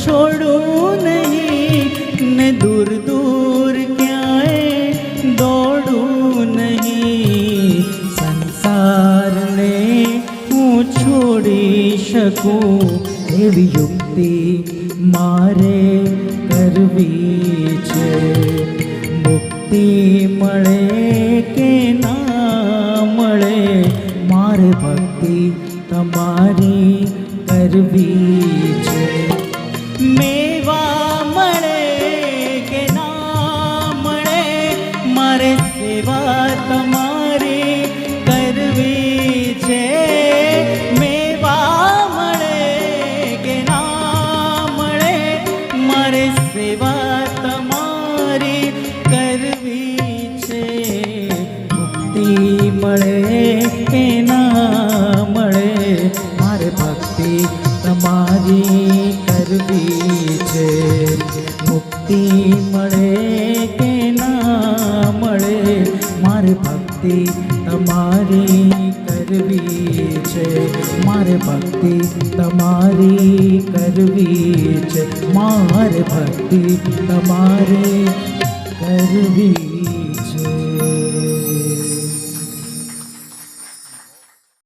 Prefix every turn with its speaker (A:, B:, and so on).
A: છોડું નહીં ને દૂર દૂર ક્યાંય દોડું નહીં. સંસારને હું છોડી શકું એવી યુક્તિ મારે કરવી છે. મુક્તિ મળે કે ના મળે મારે ભક્તિ તમારી કરવી છે. મેવા મળે કે ના મળે મારે સેવા તમારી કરવી છે. મેવા મળે કે ના મળે મારે સેવા તમારી કરવી છે. મુક્તિ મળે કે ના મળે મારે ભક્તિ તમારી કરવી છે. મુક્તિ મળે કે ના મળે મારે ભક્તિ તમારી કરવી છે. મારે ભક્તિ તમારી કરવી છે. મારે ભક્તિ તમારી કરવી છે.